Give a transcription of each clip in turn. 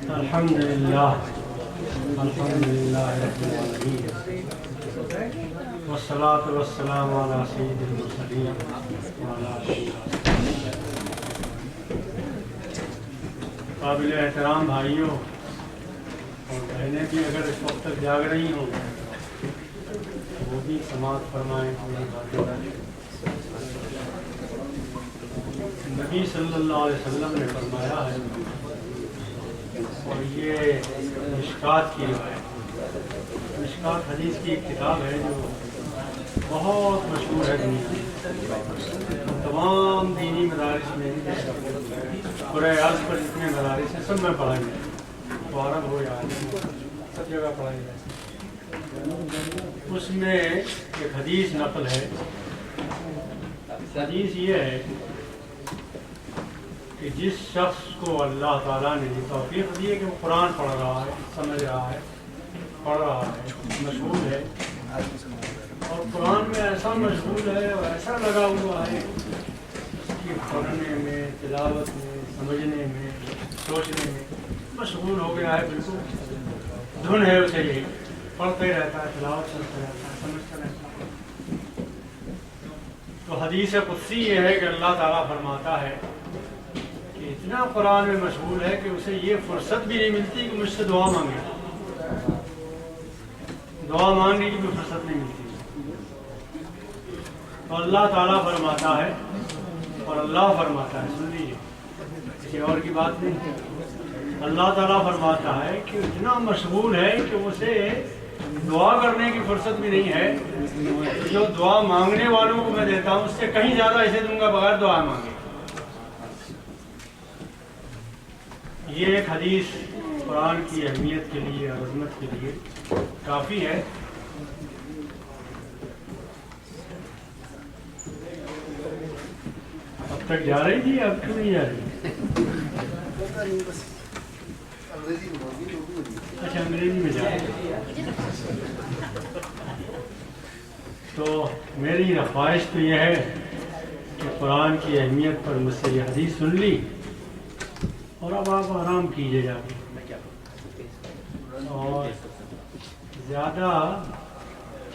الحمدللہ رب العالمین والصلاة والسلام علی سید المرسلین وعلی آلہ قابل احترام بھائیوں اور بہنیں بھی اگر اس وقت تک جاگ رہی ہوں وہ بھی سماعت فرمائیں. نبی صلی اللہ علیہ وسلم نے فرمایا ہے اور یہ مشکات کی روایت، مشکات حدیث کی ایک کتاب ہے جو بہت مشہور ہے دنیا میں. تمام دینی مدارس میں برائے عرض پر جتنے مدارس ہیں سب میں پڑھائی جائے، تو عرب ہو یا عرب سب جگہ پڑھائی جائے. اس میں ایک حدیث نقل ہے. حدیث یہ ہے کہ جس شخص کو اللہ تعالیٰ نے یہ توفیق دی ہے کہ وہ قرآن پڑھ رہا ہے، سمجھ رہا ہے، پڑھ رہا ہے، مشغول ہے، اور قرآن میں ایسا مشغول ہے اور ایسا لگا ہوا ہے کہ پڑھنے میں، تلاوت میں، سمجھنے میں، سوچنے میں مشغول ہو گیا ہے. بالکل دھن ہے اسے، یہی پڑھتے ہی رہتا ہے، تلاوت کرتا رہتا ہے، سمجھتا رہتا ہے. تو حدیث قدسی یہ ہے کہ اللہ تعالیٰ فرماتا ہے کہ اتنا قرآن میں مشغول ہے کہ اسے یہ فرصت بھی نہیں ملتی کہ مجھ سے دعا مانگے، دعا مانگنے کی بھی فرصت نہیں ملتی. تو اللہ تعالیٰ فرماتا ہے، اور اللہ فرماتا ہے، سن لیجیے کسی اور کی بات نہیں، اللہ تعالیٰ فرماتا ہے کہ اتنا مشغول ہے کہ اسے دعا کرنے کی فرصت بھی نہیں ہے. جو دعا مانگنے والوں کو میں دیتا ہوں اس سے کہیں زیادہ اسے دوں گا بغیر دعا مانگے. یہ ایک حدیث قرآن کی اہمیت کے لیے اور عظمت کے لیے کافی ہے. اب تک جا رہی تھی، اب کیوں نہیں جا رہی؟ اچھا انگریزی میں جا رہی. تو میری خواہش تو یہ ہے کہ قرآن کی اہمیت پر مجھ سے یہ حدیث سن لی اور اب آپ آرام کیجیے جا کے، اور زیادہ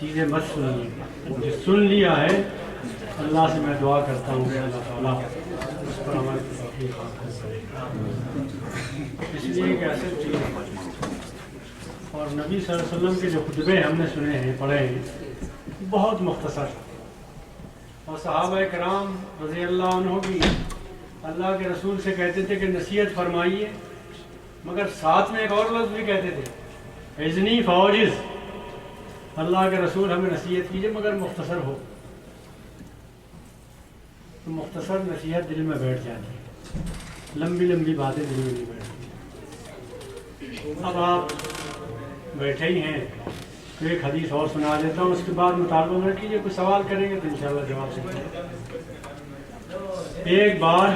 چیزیں مت سنیے. جو سن لیا ہے اللہ سے میں دعا کرتا ہوں کہ اللہ تعالیٰ اس پر عمل کی توفیق عطا کرے. اس لیے کہ ایسے چیز، اور نبی صلی اللہ علیہ وسلم کے جو خطبے ہم نے سنے ہیں، پڑھے ہیں، بہت مختصر، اور صحابہ کرام رضی اللہ عنہ بھی اللہ کے رسول سے کہتے تھے کہ نصیحت فرمائیے، مگر ساتھ میں ایک اور لفظ بھی کہتے تھے، اذنی فوجز، اللہ کے رسول ہمیں نصیحت کیجیے مگر مختصر ہو. تو مختصر نصیحت دل میں بیٹھ جاتی ہے، لمبی لمبی باتیں دل میں نہیں بیٹھتی. اب آپ بیٹھے ہی ہیں تو ایک حدیث اور سنا دیتا ہوں، اس کے بعد مطالبہ نہ کیجیے، کوئی سوال کریں گے تو انشاءاللہ جواب دیں گے. ایک بار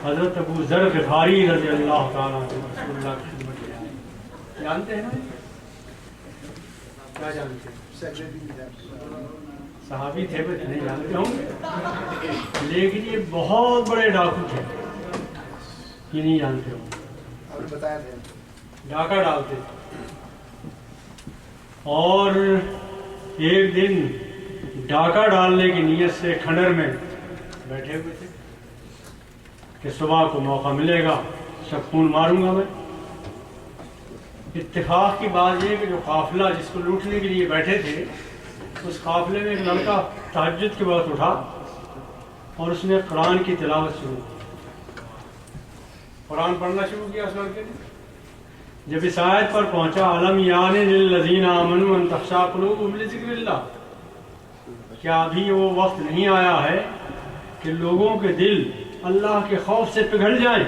حضرت ابو ذر غفاری رضی اللہ تعالیٰ عنہ رسول اللہ کی خدمت میں آئے. جانتے ہیں نا؟ کیا جانتے ہیں؟ صحابی تھے، بس نہیں جانتے ہوں گے، لیکن یہ بہت بڑے ڈاکو تھے، یہ نہیں جانتے ہوں. ڈاکہ ڈالتے تھے، اور ایک دن ڈاکہ ڈالنے کی نیت سے کھنڈر میں بیٹھے ہوئے تھے کہ صبح کو موقع ملے گا سب خون ماروں گا میں. اتفاق کی بات یہ کہ جو قافلہ جس کو لوٹنے کے لیے بیٹھے تھے، اس قافلے میں ایک لڑکا تہجد کے وقت اٹھا اور اس نے قرآن کی تلاوت شروع کی، قرآن پڑھنا شروع کیا اس لڑکے نے. جب اس آیت پر پہنچا، الم یعن للذین آمنوا ان تخشع قلوبهم لذکر اللہ، کیا ابھی وہ وقت نہیں آیا ہے کہ لوگوں کے دل اللہ کے خوف سے پگھل جائیں؟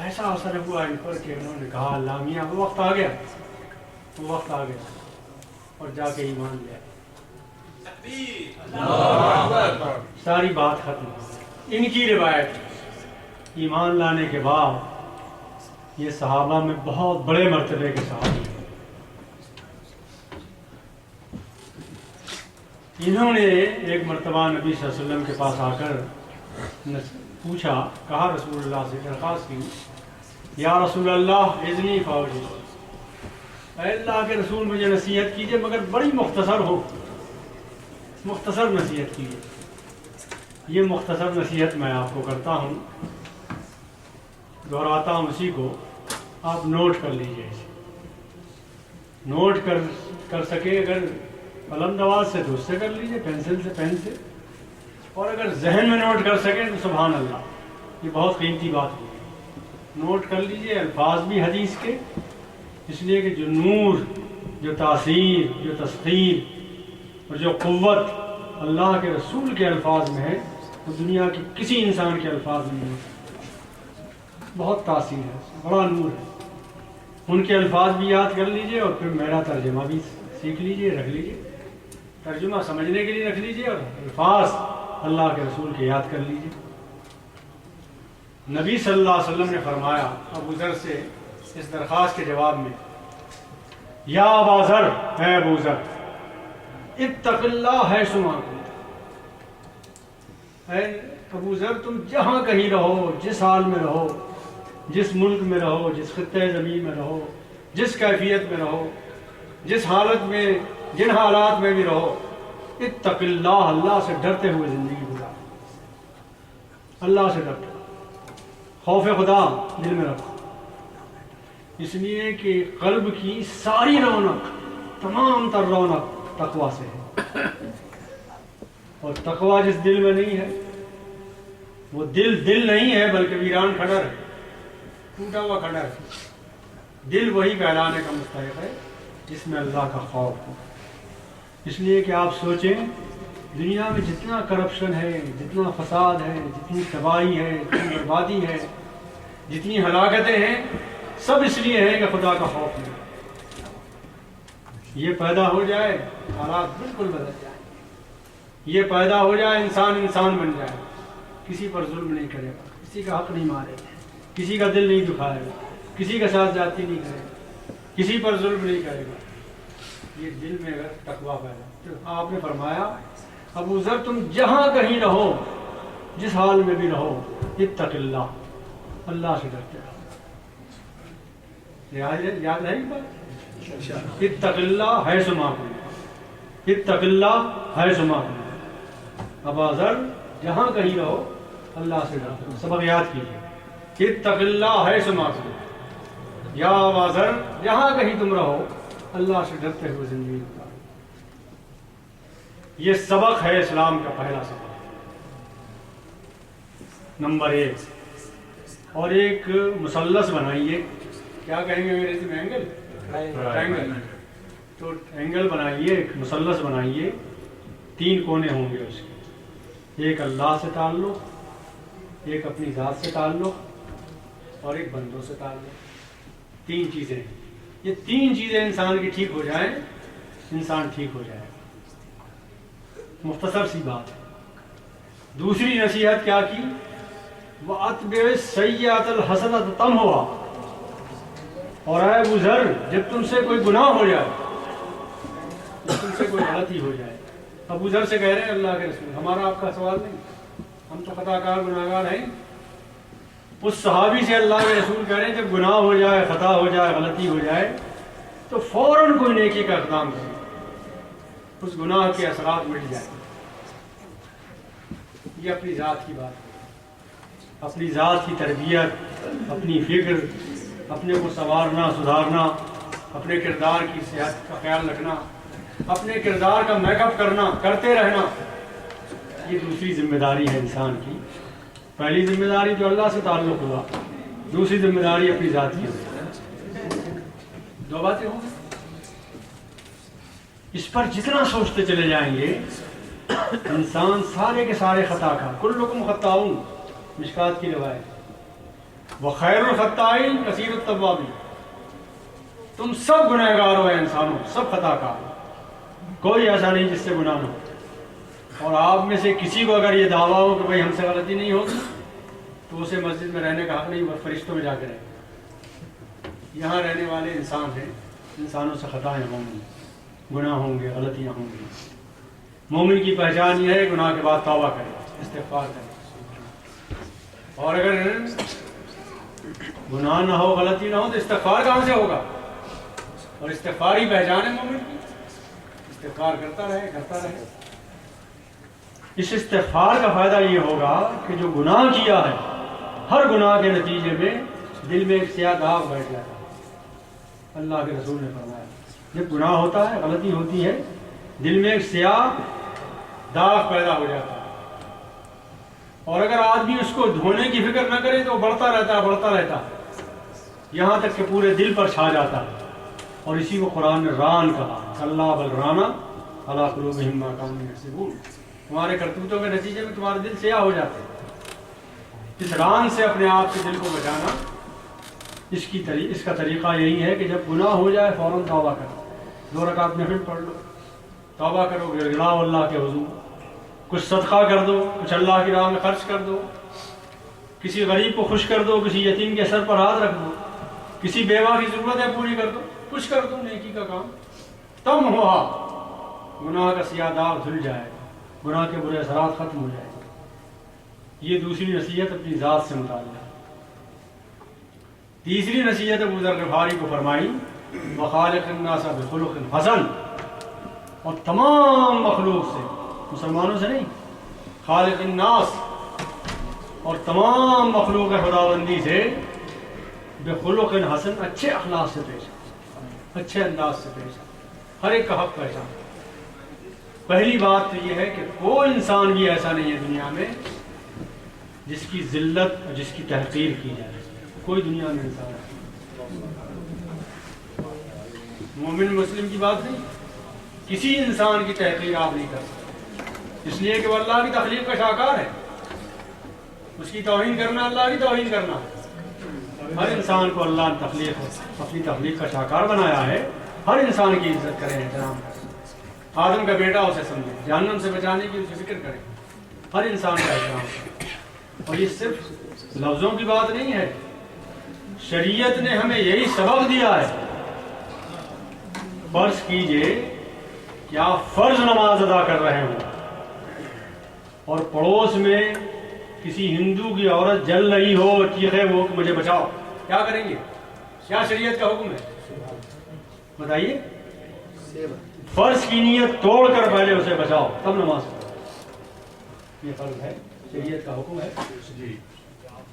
ایسا اثر ہوا ان پر کہ انہوں نے کہا اللہ میاں وہ وقت آ گیا، وہ وقت آ گیا، اور جا کے ایمان لے آئے. ساری بات ختم. ان کی روایت، ایمان لانے کے بعد یہ صحابہ میں بہت بڑے مرتبے کے صحابی ہیں. انہوں نے ایک مرتبہ نبی صلی اللہ علیہ وسلم کے پاس آ کر پوچھا، کہا رسول اللہ سے درخواست کی یا رسول اللہ اذنی فوجی، اے اللہ کے رسول مجھے نصیحت کیجیے مگر بڑی مختصر ہو، مختصر نصیحت کیجیے۔ یہ مختصر نصیحت میں آپ کو کرتا ہوں، دہراتا ہوں اسی کو، آپ نوٹ کر لیجیے اسے، نوٹ کر سکے اگر قلم دواز سے تو اس سے کر لیجیے، پینسل سے پین سے، اور اگر ذہن میں نوٹ کر سکیں تو سبحان اللہ، یہ بہت قیمتی بات ہوگی۔ نوٹ کر لیجیے الفاظ بھی حدیث کے، اس لیے کہ جو نور، جو تاثیر، جو تسخیر اور جو قوت اللہ کے رسول کے الفاظ میں ہے وہ دنیا کے کسی انسان کے الفاظ میں نہیں ہے۔ بہت تاثیر ہے، بڑا نور ہے۔ ان کے الفاظ بھی یاد کر لیجئے اور پھر میرا ترجمہ بھی سیکھ لیجئے، رکھ لیجئے، ترجمہ سمجھنے کے لیے رکھ لیجئے اور الفاظ اللہ کے رسول کے یاد کر لیجئے۔ نبی صلی اللہ علیہ وسلم نے فرمایا ابو ذر سے اس درخواست کے جواب میں، یا ابا ذر، اے ابو ذر، اتق اللہ حیثما کنت، اے ابو ذر تم جہاں کہیں رہو، جس حال میں رہو، جس ملک میں رہو، جس خطے زمین میں رہو، جس کیفیت میں رہو، جس حالت میں، جن حالات میں بھی رہو، اتق اللہ، اللہ سے ڈرتے ہوئے زندگی گزارو، اللہ سے ڈرتے، خوف خدا دل میں رکھو، اس لیے کہ قلب کی ساری رونق، تمام تر رونق تقویٰ سے ہے، اور تقویٰ جس دل میں نہیں ہے وہ دل نہیں ہے بلکہ ویران کھڑر ہے، ٹوٹا ہوا کھڑا ہے۔ دل وہی کہلانے کا مستحق ہے جس میں اللہ کا خوف ہو۔ اس لیے کہ آپ سوچیں دنیا میں جتنا کرپشن ہے، جتنا فساد ہے، جتنی تباہی ہے، جتنی بربادی ہے، جتنی ہلاکتیں ہیں، سب اس لیے ہے کہ خدا کا خوف نہیں۔ یہ پیدا ہو جائے حالات بالکل بدل جائیں، یہ پیدا ہو جائے انسان بن جائے، کسی پر ظلم نہیں کرے گا، کسی کا حق نہیں مارے گا، کسی کا دل نہیں دکھائے گا، کسی کا ساتھ جاتی نہیں کرے گا، کسی پر ظلم نہیں کرے گا۔ یہ دل میں اگر تقویٰ پیدا، تو آپ نے فرمایا ابو ذر تم جہاں کہیں رہو، جس حال میں بھی رہو، اتق اللہ، اللہ سے ڈرتے رہو۔ یاد رہے گی بات؟ اتق اللہ حیثما کنت، اتق اللہ حیثما کنت، ابا ذر جہاں کہیں رہو اللہ سے ڈرتے رہو۔ سبق یاد کیجیے، اتق اللہ حیثما کنت، یا ابا ذر جہاں کہیں تم رہو اللہ سے ڈرتے ہوئے زندگی گزارو۔ یہ سبق ہے اسلام کا پہلا سبق، نمبر 1۔ اور ایک مثلث بنائیے، کیا کہیں گے انگریزی میں؟ اینگل۔ تو اینگل بنائیے، ایک مثلث بنائیے، 3 کونے ہوں گے اس کے، ایک اللہ سے تعلق، ایک اپنی ذات سے تعلق، اور ایک بندوں سے تعلق۔ 3 چیزیں ہیں، یہ 3 چیزیں انسان کی ٹھیک ہو جائیں، انسان ٹھیک ہو جائے۔ مختصر سی بات ہے۔ دوسری نصیحت کیا کی؟ وَأَتْبِعِ السَّيِّئَةَ الْحَسَنَةَ تَمْحُهَا، اور اے ابو ذر جب تم سے کوئی گناہ ہو جائے، جب تم سے کوئی غلطی ہو جائے، ابو ذر سے کہہ رہے ہیں اللہ کے رسول، ہمارا آپ کا سوال نہیں، ہم تو خطا کار گناہ گار ہیں۔ اس صحابی سے اللہ کے رسول کہہ رہے ہیں جب گناہ ہو جائے، خطا ہو جائے، غلطی ہو جائے تو فوراً کوئی نیکی کا اقدام کرے، اس گناہ کے اثرات مٹ جائیں۔ یہ اپنی ذات کی بات ہے، اپنی ذات کی تربیت، اپنی فکر، اپنے کو سنوارنا، سدھارنا، اپنے کردار کی صحت کا خیال رکھنا، اپنے کردار کا میک اپ کرنا، کرتے رہنا، یہ دوسری ذمہ داری ہے انسان کی۔ پہلی ذمہ داری جو اللہ سے تعلق ہوا، دوسری ذمہ داری اپنی ذات کی ہوئی۔ 2 باتیں ہوں، اس پر جتنا سوچتے چلے جائیں گے انسان سارے کے سارے خطا کار، کلکم خطاؤن، مشکات کی روایت، وخیر الخطائین کثیر التوابین، تم سب گناہ گار ہو انسانوں، سب خطا کار ہو، کوئی ایسا نہیں جس سے گناہ نہ ہو۔ اور آپ میں سے کسی کو اگر یہ دعویٰ ہو کہ بھائی ہم سے غلطی نہیں ہوگی تو اسے مسجد میں رہنے کا حق نہیں، وہ فرشتوں میں جا کے رہے۔ یہاں رہنے والے انسان ہیں، انسانوں سے خطائیں ہوں گی، گناہ ہوں گے، غلطیاں ہوں گی۔ مومن کی پہچان یہ ہے گناہ کے بعد توبہ کرے، استغفار کرے، اور اگر گناہ نہ ہو، غلطی نہ ہو تو استغفار کہاں سے ہوگا؟ اور استغفار ہی پہچان ہے مومن کی، استغفار کرتا رہے. اس استغفار کا فائدہ یہ ہوگا کہ جو گناہ کیا ہے، ہر گناہ کے نتیجے میں دل میں ایک سیاہ داغ بیٹھ جاتا ہے. اللہ کے رسول نے فرمایا جب گناہ ہوتا ہے، غلطی ہوتی ہے، دل میں ایک سیاہ داغ پیدا ہو جاتا ہے، اور اگر آدمی اس کو دھونے کی فکر نہ کرے تو وہ بڑھتا رہتا یہاں تک کہ پورے دل پر چھا جاتا ہے. اور اسی کو قرآن نے ران کہا، اللہ بل رانا علی قلوبہم ما کانوا یکسبون. تمہارے کرتوتوں کے نتیجے میں تمہارے دل سیاہ ہو جاتے ہیں. اس ران سے اپنے آپ کے دل کو بچانا، اس کا طریقہ یہی ہے کہ جب گناہ ہو جائے فوراً توبہ کرو. 2 رکعت نفل پڑھ لو، توبہ کرو، گڑگڑاؤ اللہ کے حضور، کچھ صدقہ کر دو، کچھ اللہ کی راہ میں خرچ کر دو، کسی غریب کو خوش کر دو، کسی یتیم کے سر پر ہاتھ رکھ دو، کسی بیوہ کی ضرورتیں پوری کر دو، کچھ کر دو نیکی کا کام. تم ہوا گناہ کا سیاہ داغ دھل جائے گا، گناہ کے برے اثرات ختم ہو جائے گا. یہ دوسری نصیحت اپنی ذات سے متعلق. تیسری نصیحت ابو ذر غفاری کو فرمائی، وخالق الناس بخلق حسن. اور تمام مخلوق سے، مسلمانوں سے نہیں، خالق الناس اور تمام مخلوق خداوندی سے بخلق حسن، اچھے اخلاق سے پیش آ، اچھے انداز سے پیش آ، ہر ایک کا حق پہچان. پہلی بات تو یہ ہے کہ کوئی انسان بھی ایسا نہیں ہے دنیا میں جس کی ذلت اور جس کی تحقیر کی جائے. کوئی دنیا میں انسان ہے، مومن مسلم کی بات نہیں، کسی انسان کی تحقیر آپ نہیں کر سکتے، اس لیے کہ وہ اللہ کی تخلیق کا شاہکار ہے. اس کی توہین کرنا اللہ کی توہین کرنا. ہر انسان کو اللہ نے اپنی تخلیق کا شاہکار بنایا ہے. ہر انسان کی عزت کریں، احترام کریں. آدم کا بیٹا اسے سمجھے، جہنم سے بچانے کی اسے فکر کریں. ہر انسان کا احترام کریں. اور یہ صرف لفظوں کی بات نہیں ہے، شریعت نے ہمیں یہی سبق دیا ہے. فرض کیجئے کہ آپ فرض نماز ادا کر رہے ہوں اور پڑوس میں کسی ہندو کی عورت جل رہی ہو، چیخے وہ کہ مجھے بچاؤ، کیا کریں گے؟ کیا شریعت کا حکم ہے بتائیے؟ فرض کی نیت توڑ کر پہلے اسے بچاؤ تب نماز پڑھو. یہ فرض ہے، شریعت کا حکم ہے.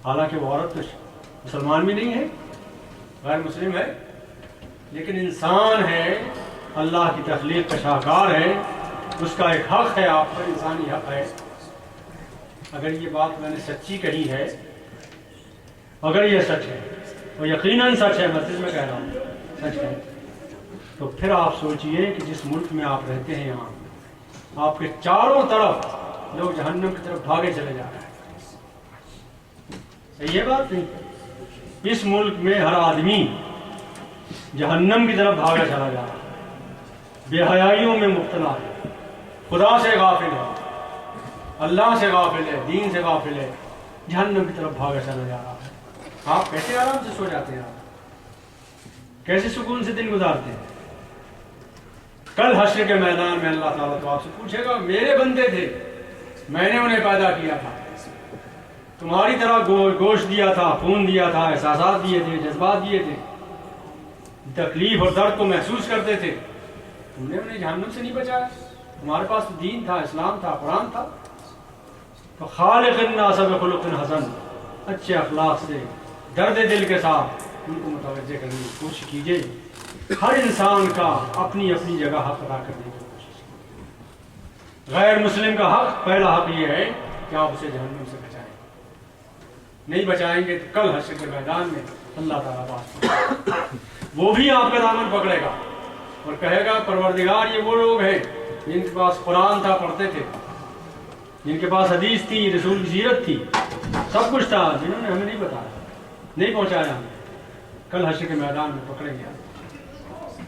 حالانکہ وہ عورت تو مسلمان بھی نہیں ہے، غیر مسلم ہے، لیکن انسان ہے، اللہ کی تخلیق کا شاہکار ہے. اس کا ایک حق ہے آپ پر، انسانی حق ہے. اگر یہ بات میں نے سچی کہی ہے، اگر یہ سچ ہے، اور یقیناً سچ ہے، مسجد میں کہہ رہا ہوں سچ ہے، تو پھر آپ سوچئے کہ جس ملک میں آپ رہتے ہیں، یہاں آپ کے چاروں طرف لوگ جہنم کی طرف بھاگے چلے جا رہے ہیں. صحیح ہے بات نہیں؟ اس ملک میں ہر آدمی جہنم کی طرف بھاگا چلا جا رہا ہے، بے حیائیوں میں مبتلا ہے، خدا سے غافل ہے، اللہ سے غافل ہے، دین سے غافل ہے، جہنم کی طرف بھاگا چلا جا رہا ہے. آپ کیسے آرام سے سو جاتے ہیں؟ آپ کیسے سکون سے دن گزارتے ہیں؟ کل حشر کے میدان میں اللہ تعالیٰ تو آپ سے پوچھے گا، میرے بندے تھے، میں نے انہیں پیدا کیا تھا، تمہاری طرح گوشت دیا تھا، خون دیا تھا، احساسات دیے تھے، جذبات دیے تھے، تکلیف اور درد کو محسوس کرتے تھے، تم نے انہیں جہنم سے نہیں بچایا. تمہارے پاس دین تھا، اسلام تھا، قرآن تھا. تو خالق الناس بخلق حسن، اچھے اخلاق سے، درد دل کے ساتھ ان کو متوجہ کرنے کی کوشش کیجیے. ہر انسان کا اپنی اپنی جگہ حق ادا کرنے کی کوشش کیجیے. غیر مسلم کا حق، پہلا حق یہ ہے کہ آپ اسے جہنم سے بچائیں. نہیں بچائیں گے تو کل حشر کے میدان میں اللہ تعالیٰ بات وہ بھی آپ کا دامن پکڑے گا اور کہے گا، پروردگار یہ وہ لوگ ہیں جن کے پاس قرآن تھا، پڑھتے تھے، جن کے پاس حدیث تھی، رسول کی سیرت تھی، سب کچھ تھا، جنہوں نے ہمیں نہیں بتایا، نہیں پہنچایا ہمیں. کل حشر کے میدان میں پکڑیں گے.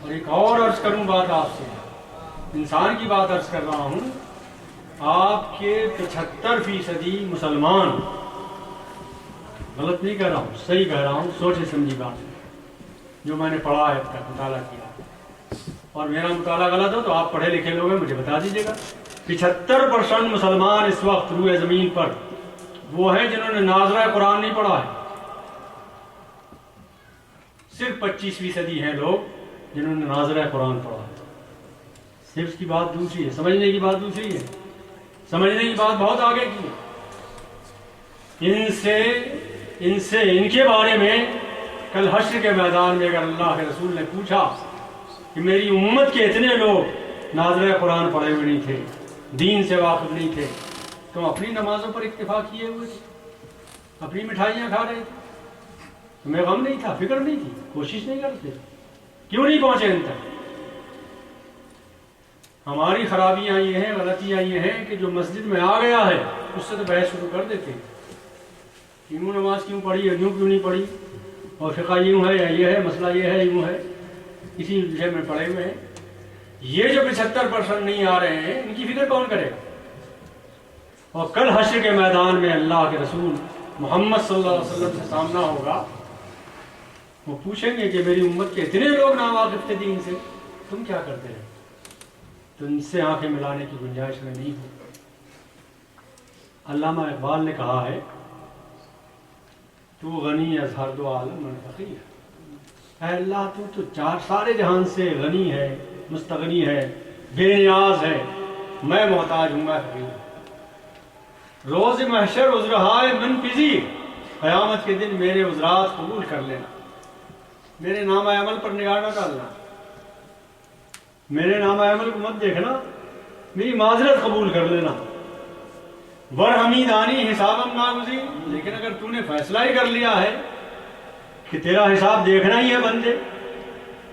اور ایک اور عرض کروں بات آپ سے، انسان کی بات عرض کر رہا ہوں. آپ کے 75% مسلمان، غلط نہیں کہہ رہا ہوں، صحیح کہہ رہا ہوں، سوچے سمجھی بات جو میں نے پڑھا ہے، مطالعہ کیا، اور میرا مطالعہ غلط ہو تو آپ پڑھے لکھے لوگ ہیں، مجھے بتا دیجیے گا. 75% مسلمان اس وقت روئے زمین پر وہ ہیں جنہوں نے ناظرہ قرآن نہیں پڑھا ہے. صرف 25ویں صدی ہیں لوگ جنہوں نے ناظرہ قرآن پڑھا ہے. صرف کی بات دوسری ہے، سمجھنے کی بات دوسری ہے. سمجھنے کی بات بہت آگے کی ہے. ان کے بارے میں کل حشر کے میدان میں اگر اللہ کے رسول نے پوچھا کہ میری امت کے اتنے لوگ ناظرہ قرآن پڑھے ہوئے نہیں تھے، دین سے واقف نہیں تھے، تم اپنی نمازوں پر اکتفا کیے ہوئے تھے، اپنی مٹھائیاں کھا رہے تھے، تمہیں غم نہیں تھا، فکر نہیں تھی، کوشش نہیں کرتے، کیوں نہیں پہنچے ان تک؟ ہماری خرابیاں یہ ہیں، غلطیاں یہ ہیں کہ جو مسجد میں آ گیا ہے اس سے تو بحث شروع کر دیتے ہیں، یوں نماز کیوں پڑھی ہے، یوں کیوں نہیں پڑھی، اور فقہ یوں ہے یا یہ ہے، مسئلہ یہ ہے، یوں ہے، اسی وجہ میں پڑھے ہوئے ہیں. یہ جو 75% نہیں آ رہے ہیں ان کی فکر کون کرے گا؟ اور کل حشر کے میدان میں اللہ کے رسول محمد صلی اللہ علیہ وسلم سے سامنا ہوگا، وہ پوچھیں گے کہ میری امت کے اتنے لوگ ناواقف تھے دین سے، تم کیا کرتے ہیں؟ تو ان سے آنکھیں ملانے کی گنجائش میں نہیں ہو. علامہ اقبال نے کہا ہے تو غنی از ہر دو عالم من فقیر، اے اللہ تو سارے جہان سے غنی ہے، مستغنی ہے، بے نیاز ہے، میں محتاج ہوں، میں فقیر ہوں. روز محشر عذرہائے من پذیر، قیامت کے دن میرے عذرات قبول کر لینا، میرے نامہ عمل پر نگاہ نہ ڈالنا، میرے نامہ عمل کو مت دیکھنا، میری معذرت قبول کر لینا. ورحمیدانی حسابم ناگزیر، لیکن اگر تو نے فیصلہ ہی کر لیا ہے کہ تیرا حساب دیکھنا ہی ہے بندے،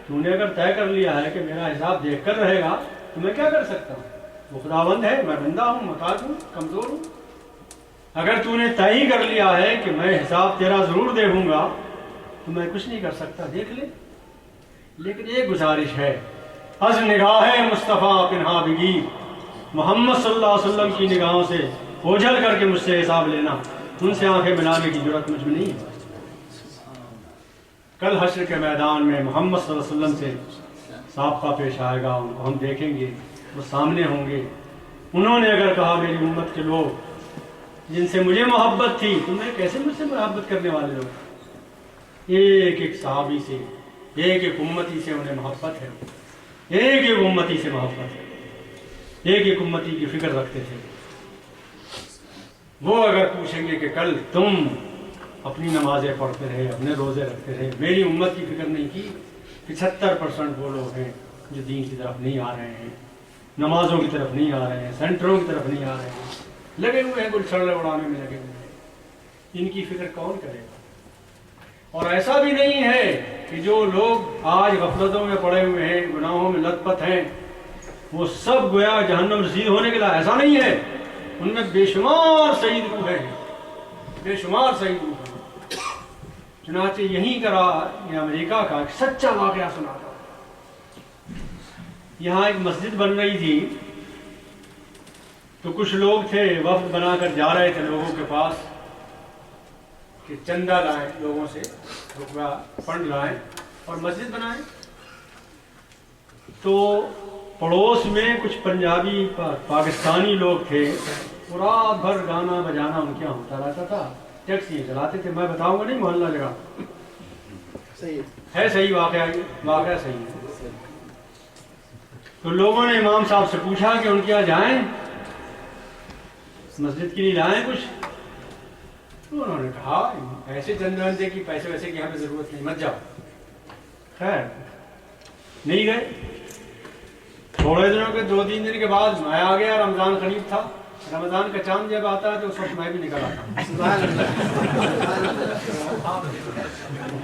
تو نے اگر طے کر لیا ہے کہ میرا حساب دیکھ کر رہے گا تو میں کیا کر سکتا ہوں؟ وہ خداوند ہے، میں بندہ ہوں، محتاج ہوں، کمزور ہوں. اگر تو نے طے ہی کر لیا ہے کہ میں حساب تیرا ضرور دیکھوں گا تو میں کچھ نہیں کر سکتا، دیکھ لے. لیکن ایک گزارش ہے، از نگاہ مصطفیٰ پنہا بگیر، محمد صلی اللہ علیہ وسلم کی نگاہوں سے اوجھل کر کے مجھ سے حساب لینا، ان سے آنکھیں ملانے کی جرات مجھ میں نہیں ہے. کل حشر کے میدان میں محمد صلی اللہ علیہ وسلم سے سابقہ پیش آئے گا، ان کو ہم دیکھیں گے، وہ سامنے ہوں گے. انہوں نے اگر کہا میری امت کے لوگ جن سے مجھے محبت تھی، تمہیں کیسے مجھ سے محبت کرنے والے لوگ؟ ایک ایک صحابی سے، ایک ایک امتی سے انہیں محبت ہے، ایک ایک امتی سے محبت ہے، ایک ایک امتی کی فکر رکھتے تھے. وہ اگر پوچھیں گے کہ کل تم اپنی نمازیں پڑھتے رہے، اپنے روزے رکھتے رہے، میری امت کی فکر نہیں کی، 75% وہ لوگ ہیں جو دین کی طرف نہیں آ رہے ہیں، نمازوں کی طرف نہیں آ رہے ہیں، سینٹروں کی طرف نہیں آ رہے ہیں، لگے ہوئے ہیں گلچھڑے اڑانے میں لگے ہوئے ہیں. ان کی فکر کون کرے گا؟ اور ایسا بھی نہیں ہے کہ جو لوگ آج غفلتوں میں پڑے ہوئے ہیں، گناہوں میں لت پت ہیں، وہ سب گویا جہنم رسید ہونے کے لیے، ایسا نہیں ہے. ان میں بے شمار سعید روح ہیں، بے شمار سعید روح ہیں. چنانچہ یہیں کرا یہ امریکہ کا ایک سچا واقعہ سناتا ہوں. یہاں ایک مسجد بن رہی تھی تو کچھ لوگ تھے، وفد بنا کر جا رہے تھے لوگوں کے پاس کہ چندہ لائیں، لوگوں سے رقبہ فنڈ لائیں اور مسجد بنائیں. تو پڑوس میں کچھ پنجابی پاکستانی لوگ تھے، وہ رات بھر گانا بجانا ان کے یہاں ہوتا رہتا تھا، ٹیکسی چلاتے تھے. میں بتاؤں گا نہیں، محلہ جگہ ہے، صحیح واقعہ صحیح ہے. تو لوگوں نے امام صاحب سے پوچھا کہ ان کے یہاں جائیں، مسجد کے لیے لائیں کچھ. تو انہوں نے کہا ایسے چندے کی پیسے ویسے کی ہمیں ضرورت نہیں، مت جاؤ. خیر نہیں گئے. تھوڑے دنوں کے 2-3 دن کے بعد میں آ گیا. رمضان قریب تھا، رمضان کا چاند جب آتا ہے تو اس وقت میں بھی نکل آتا ہوں.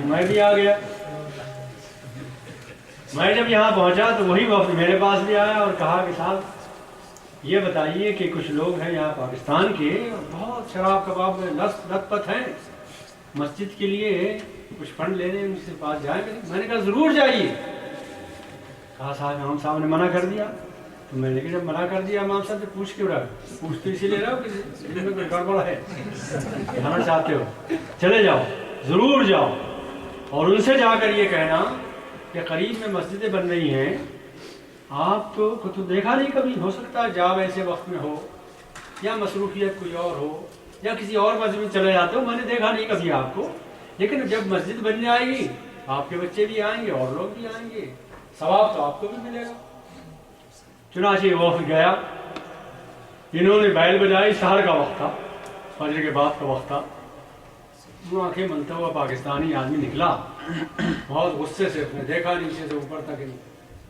میں بھی آ گیا. میں جب یہاں پہنچا تو وہی وقت میرے پاس بھی آیا اور کہا کہ صاحب یہ بتائیے کہ کچھ لوگ ہیں یہاں پاکستان کے، بہت شراب کباب میں لت پت ہیں، مسجد کے لیے کچھ فنڈ لینے ان سے پاس جائیں گے. میں نے کہا ضرور جائیے. کہا صاحب امام صاحب نے منع کر دیا. تو میں نے کہا جب منع کر دیا امام صاحب سے پوچھ کیوں رہا؟ پوچھ تو اسی لیے رہا ہو کہ دل میں کوئی گڑبڑ ہے، جانا چاہتے ہو چلے جاؤ، ضرور جاؤ. اور ان سے جا کر یہ کہنا کہ قریب میں مسجدیں بن رہی ہیں، آپ کو تو دیکھا نہیں کبھی، ہو سکتا ہے جاب ایسے وقت میں ہو یا مصروفیت کوئی اور ہو یا کسی اور مسجد میں چلے جاتے ہو، میں نے دیکھا نہیں کبھی آپ کو، لیکن جب مسجد بن جائے گی آپ کے بچے بھی آئیں گے اور لوگ بھی آئیں گے، ثواب تو آپ کو بھی ملے گا۔ چنانچہ وفد گیا، انہوں نے بیل بجائی، سحر کا وقت تھا، فجر کے بعد کا وقت تھا۔ وہ آنکھیں ملتا ہوا پاکستانی آدمی نکلا، بہت غصے سے، اس نے دیکھا نیچے سے اوپر تک ان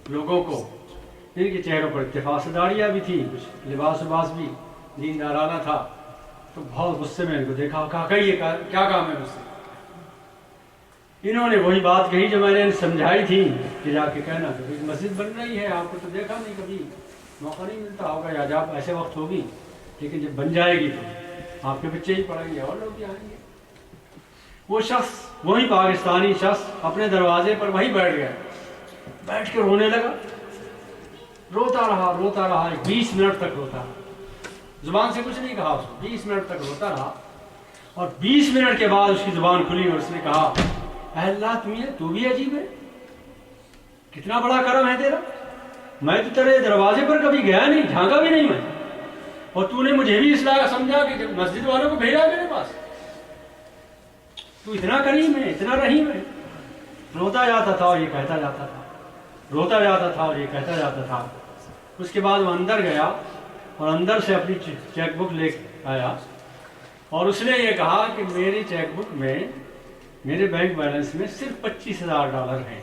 لوگوں کو، ان کے چہروں پر اتفاق سے داڑیاں بھی تھیں، کچھ لباس وباس بھی دیندارانہ تھا، تو بہت غصے میں ان کو دیکھا، کہا کہیے کیا کام ہے مجھ سے؟ انہوں نے وہی بات کہی جو میں نے سمجھائی تھی کہ جا کے کہنا کہ مسجد بن رہی ہے، آپ کو تو دیکھا نہیں، کبھی موقع نہیں ملتا ہوگا، یا جب ایسے وقت ہوگی، لیکن جب بن جائے گی تو آپ کے بچے ہی پڑھیں گے اور لوگ بھی آئیں گے۔ وہ شخص، وہی پاکستانی شخص اپنے دروازے پر وہی بیٹھ گیا، بیٹھ کے رونے لگا، روتا رہا 20 منٹ تک روتا رہا، زبان سے کچھ نہیں کہا اس کو، 20 منٹ تک روتا رہا، اور 20 منٹ کے بعد اس کی زبان کھلی اور اس نے کہا اے اللہ تو بھی عجیب ہے، کتنا بڑا کرم ہے تیرا، میں تو تیرے دروازے پر کبھی گیا نہیں، جھانکا بھی نہیں میں، اور تو نے مجھے بھی اس لائق سمجھا کہ مسجد والوں کو بھیجا میرے پاس، تو اتنا کریم ہے، اتنا رحیم ہے۔ روتا جاتا تھا اور یہ کہتا جاتا تھا، روتا جاتا تھا اور یہ کہتا جاتا تھا۔ اس کے بعد وہ اندر گیا اور اندر سے اپنی چیک بک لے آیا، اور اس نے یہ کہا کہ میری چیک بک میں، میرے بینک بیلنس میں صرف $25,000 ہیں،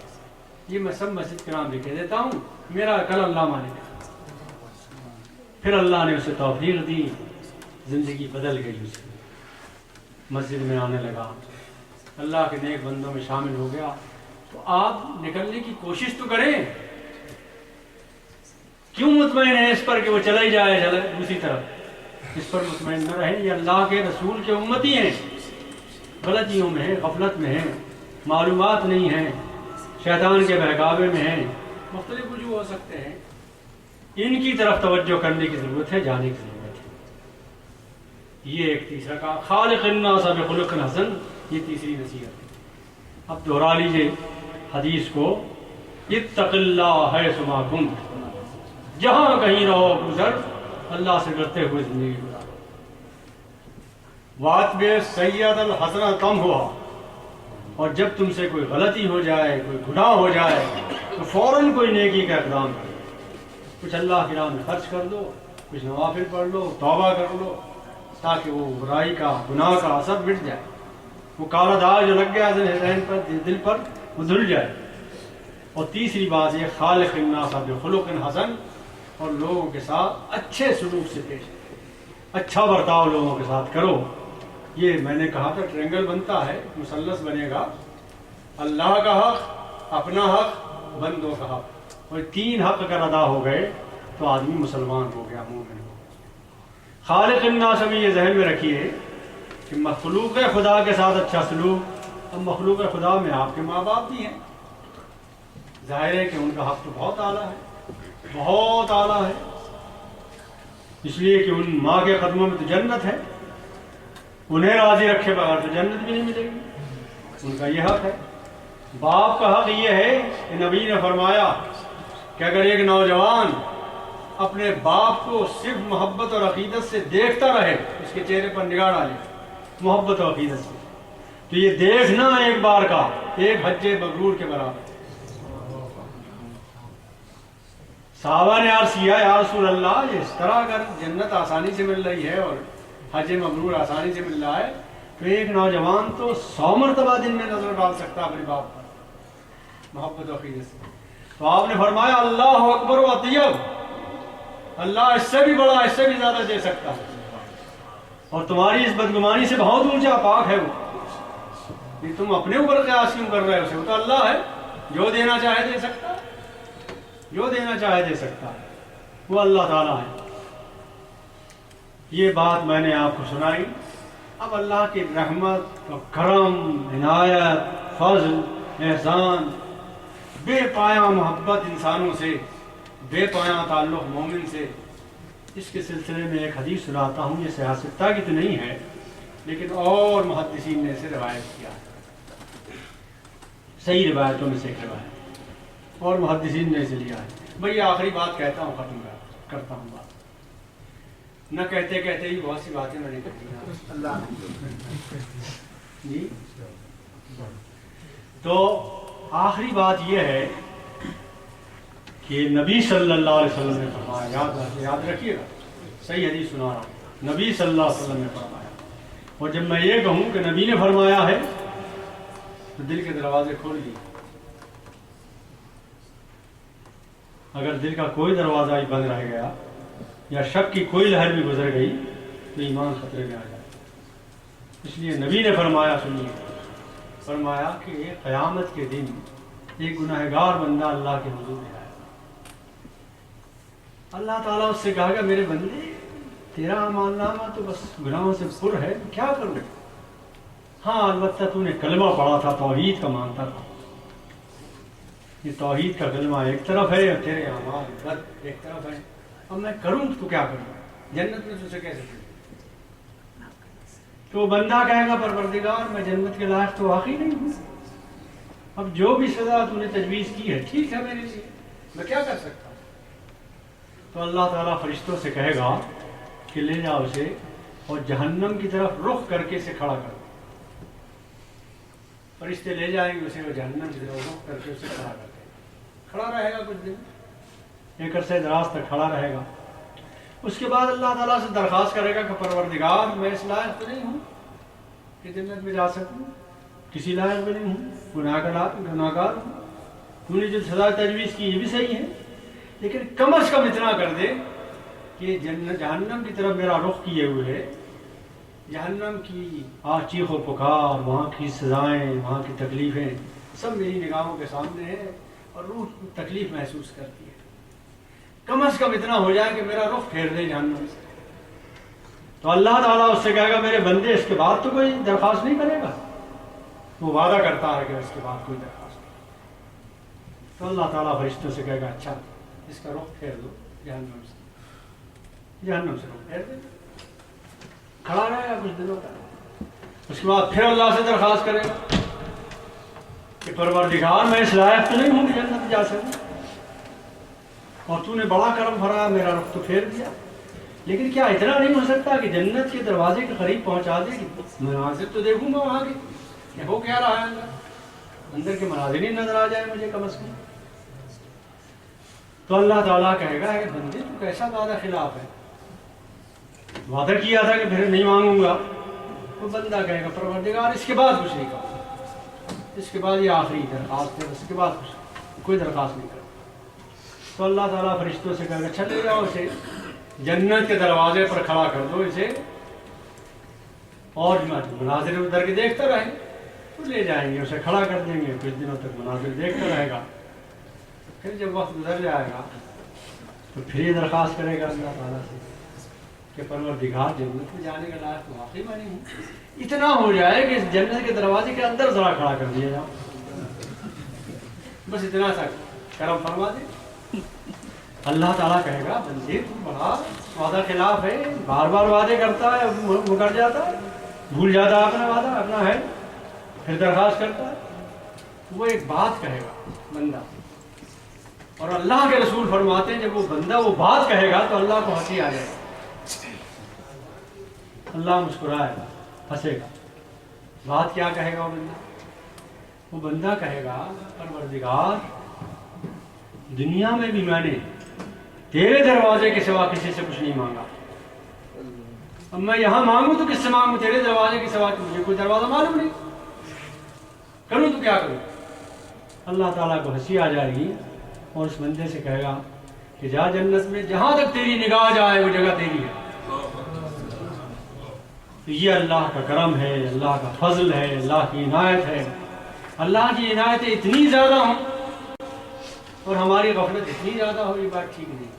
یہ میں سب مسجد کے نام لکھ دیتا ہوں، میرا کل اللہ مالک ہے۔ پھر اللہ نے اسے توفیق دی، زندگی بدل گئی اس کی، مسجد میں آنے لگا، اللہ کے نیک بندوں میں شامل ہو گیا۔ تو آپ نکلنے کی کوشش تو کریں، کیوں مطمئن ہے اس پر کہ وہ چلا ہی جائے دوسری طرف؟ اس پر مطمئن نہ رہیں، یہ اللہ کے رسول کے امتی ہیں، غلطیوں میں ہیں، غفلت میں ہیں، معلومات نہیں ہیں، شیطان کے بہکاوے میں ہیں، مختلف وجوہ ہو سکتے ہیں، ان کی طرف توجہ کرنے کی ضرورت ہے، جانے کی ضرورت ہے۔ یہ ایک تیسرا کہا، خالق الناس بخلق حسن، یہ تیسری نصیحت ہے۔ اب دہرا لیجئے حدیث کو، اتق اللہ حیث ما کنت، جہاں کہیں رہو گزر، اللہ سے ڈرتے ہوئے زندگی گزارو۔ واتبع سیئۃ الحسنۃ تمحها، اور جب تم سے کوئی غلطی ہو جائے، کوئی گناہ ہو جائے، تو فوراً کوئی نیکی کا اقدام کرو، کچھ اللہ کی راہ میں خرچ کر دو، کچھ نوافل پڑھ لو، توبہ کر لو، تاکہ وہ برائی کا، گناہ کا اثر مٹ جائے، وہ کالا داغ جو لگ گیا ذہن پر، دل پر، وہ دھل جائے۔ اور تیسری بات یہ، خالق الناس بخلق حسن، اور لوگوں کے ساتھ اچھے سلوک سے پیش کرو، اچھا برتاؤ لوگوں کے ساتھ کرو۔ یہ میں نے کہا تھا ٹرینگل بنتا ہے، مثلث بنے گا، اللہ کا حق، اپنا حق، بندوں کا حق، اور 3 حق اگر ادا ہو گئے تو آدمی مسلمان ہو گیا، مومن ہو گیا۔ خالق الناس بھی یہ ذہن میں رکھیے کہ مخلوق خدا کے ساتھ اچھا سلوک، اب مخلوق خدا میں آپ کے ماں باپ بھی ہیں، ظاہر ہے کہ ان کا حق تو بہت اعلیٰ ہے، بہت اعلیٰ ہے، اس لیے کہ ان ماں کے قدموں میں تو جنت ہے، انہیں راضی رکھے بغیر تو جنت بھی نہیں ملے گی، ان کا یہ حق ہے۔ باپ کا حق یہ ہے کہ نبی نے فرمایا کہ اگر ایک نوجوان اپنے باپ کو صرف محبت اور عقیدت سے دیکھتا رہے، اس کے چہرے پر نگاہ ڈالے محبت اور عقیدت سے، تو یہ دیکھنا ایک بار کا ایک حج مبرور کے برابر۔ صحابہ نے عرض کیا یا رسول اللہ، اس طرح اگر جنت آسانی سے مل رہی ہے اور حج مبرور آسانی سے مل رہا ہے، تو ایک نوجوان تو 100 مرتبہ دن میں نظر ڈال سکتا اپنے باپ پر محبت و عقیدت سے۔ تو آپ نے فرمایا اللہ اکبر و اطیب، اللہ اس سے بھی بڑا، اس سے بھی زیادہ دے سکتا ہے، اور تمہاری اس بدگمانی سے بہت اونچا، پاک ہے وہ، یہ تم اپنے اوپر قیاس کیوں کر رہے ہو؟ اسے وہ تو اللہ ہے، جو دینا چاہے دے سکتا ہے، جو دینا چاہے دے سکتا ہے، وہ اللہ تعالیٰ ہے۔ یہ بات میں نے آپ کو سنائی۔ اب اللہ کی رحمت اور کرم، عنایت، فضل، احسان، بے پایاں محبت انسانوں سے، بے پایاں تعلق مومن سے، اس کے سلسلے میں ایک حدیث سناتا ہوں، یہ صحیح ستہ کی تو نہیں ہے، لیکن اور محدثین نے اسے روایت کیا ہے، صحیح روایتوں میں سے ایک روایت، اور محدثین نے اسے لیا ہے۔ بھئی آخری بات کہتا ہوں، ختم کرتا ہوں بات، نہ کہتے کہتے ہی بہت سی باتیں میں نے کہی اللہ جی۔ تو آخری بات یہ ہے کہ نبی صلی اللہ علیہ وسلم نے فرمایا، یاد رکھیے گا، صحیح حدیث سنا رہا ہوں، نبی صلی اللہ علیہ وسلم نے فرمایا، اور جب میں یہ کہوں کہ نبی نے فرمایا ہے تو دل کے دروازے کھول دیے. اگر دل کا کوئی دروازہ ہی بند رہ گیا یا شک کی کوئی لہر بھی گزر گئی تو ایمان خطرے میں آ جائے. اس لیے نبی نے فرمایا، سنیے، فرمایا کہ قیامت کے دن ایک گناہگار بندہ اللہ کے حضور میں آئے گا. اللہ تعالیٰ اس سے کہا گا میرے بندے تیرا اعمال نامہ تو بس گناہوں سے پر ہے، کیا کروں؟ ہاں البتہ تو نے کلمہ پڑھا تھا، توحید کا مانتا تھا. یہ توحید کا کلمہ ایک طرف ہے اور تیرے اعمال بد ایک طرف ہے. اب میں کروں تو کیا کروں؟ جنت میں تجھے کیسے کروں؟ تو بندہ کہے گا پروردگار میں جنت کے لائق تو واقعی نہیں ہوں. اب جو بھی سزا تو نے تجویز کی ہے ٹھیک ہے میرے لیے، میں کیا کر سکتا ہوں؟ تو اللہ تعالیٰ فرشتوں سے کہے گا کہ لے جاؤ اسے اور جہنم کی طرف رخ کر کے اسے کھڑا کر دو. فرشتے لے جائیں گے اسے اور جہنم کی طرف رخ کر کے اسے کھڑا کر دیں. کھڑا رہے گا کچھ دن، ایک عرصے دراز تک کھڑا رہے گا. اس کے بعد اللہ تعالیٰ سے درخواست کرے گا کہ پروردگار میں اس لائق تو نہیں ہوں کہ جنت میں جا سکوں، کسی لائق بھی نہیں ہوں، گناہگار ہوں. تو نے جو سزا تجویز کی یہ بھی صحیح ہے، لیکن کم از کم اتنا کر دے کہ جہنم کی طرف میرا رخ کیے ہوئے ہے، جہنم کی چیخ و پکار، وہاں کی سزائیں، وہاں کی تکلیفیں سب میری نگاہوں کے سامنے ہیں اور روح تکلیف محسوس کرتی ہے. کم از کم اتنا ہو جائے کہ میرا رخ پھیر دے جہنم سے. تو اللہ تعالیٰ اس سے کہے گا میرے بندے اس کے بعد تو کوئی درخواست نہیں کرے گا. وہ وعدہ کرتا ہے کہ اس کے بعد کوئی درخواست نہیں. تو اللہ تعالیٰ فرشتوں سے کہے گا اچھا اس کا رخ پھیر دو جہنم سے. جہنم سے رخ پھیر دے، کھڑا رہے گا کچھ دنوں تک. اس کے بعد پھر اللہ سے درخواست کرے گا کہ پروردگار میں اس لائق تو نہیں ہوں کہ جنت جا سکوں، اور تو نے بڑا کرم بھرا، میرا رخ تو پھیر دیا، لیکن کیا اتنا نہیں ہو سکتا کہ جنت کے دروازے کے قریب پہنچا دے گی؟ مناظر تو دیکھوں گا وہاں کے ہو کیا رہا ہے اندر کے مناظر ہی نظر آ جائے مجھے کم از کم. تو اللہ تعالیٰ کہے گا کہ بندے تو کیسا وعدہ خلاف ہے، وعدہ کیا تھا کہ پھر نہیں مانگوں گا. تو بندہ کہے گا پروردگار اس کے بعد کچھ نہیں کروں، اس کے بعد یہ آخری درخواست ہے، اس کے بعد کوئی درخواست نہیں کروں. تو اللہ تعالیٰ فرشتوں سے کہے گا چلے جاؤ اسے جنت کے دروازے پر کھڑا کر دو اسے، اور مناظر ادھر کے دیکھتا رہے. تو لے جائیں گے اسے کھڑا کر دیں گے، کچھ دنوں تک مناظر دیکھتا رہے گا. پھر جب وقت گزر جائے گا تو پھر یہ درخواست کرے گا اللہ تعالیٰ سے کہ پروردگار جنت میں جانے کا لائق تو واقعی میں نہیں ہوں. اتنا ہو جائے کہ اس جنت کے دروازے کے اندر ذرا کھڑا کر دیا جاؤ، بس اتنا سا کرم فرما دے. اللہ تعالیٰ کہے گا بندے تو بڑا وعدہ خلاف ہے، بار بار وعدے کرتا ہے، مکر جاتا ہے، بھول جاتا ہے اپنا وعدہ اپنا ہے، پھر درخواست کرتا ہے. وہ ایک بات کہے گا بندہ، اور اللہ کے رسول فرماتے ہیں جب وہ بندہ وہ بات کہے گا تو اللہ کو ہنسی آ جائے گا، اللہ مسکرائے گا، ہنسے گا. بات کیا کہے گا وہ بندہ؟ وہ بندہ کہے گا پروردگار دنیا میں بھی میں نے تیرے دروازے کے سوا کسی سے کچھ نہیں مانگا، اب میں یہاں مانگوں تو کس سے مانگوں؟ تیرے دروازے کے سوا مجھے کوئی دروازہ معلوم نہیں، کروں تو کیا کروں؟ اللہ تعالیٰ کو ہنسی آ جائے گی اور اس بندے سے کہے گا کہ جا جنت میں جہاں تک تیری نگاہ جائے وہ جگہ تیری ہے. تو یہ اللہ کا کرم ہے، اللہ کا فضل ہے، اللہ کی عنایت ہے. اللہ کی عنایتیں اتنی زیادہ ہوں اور ہماری غفلت اتنی زیادہ ہو، یہ بات ٹھیک نہیں.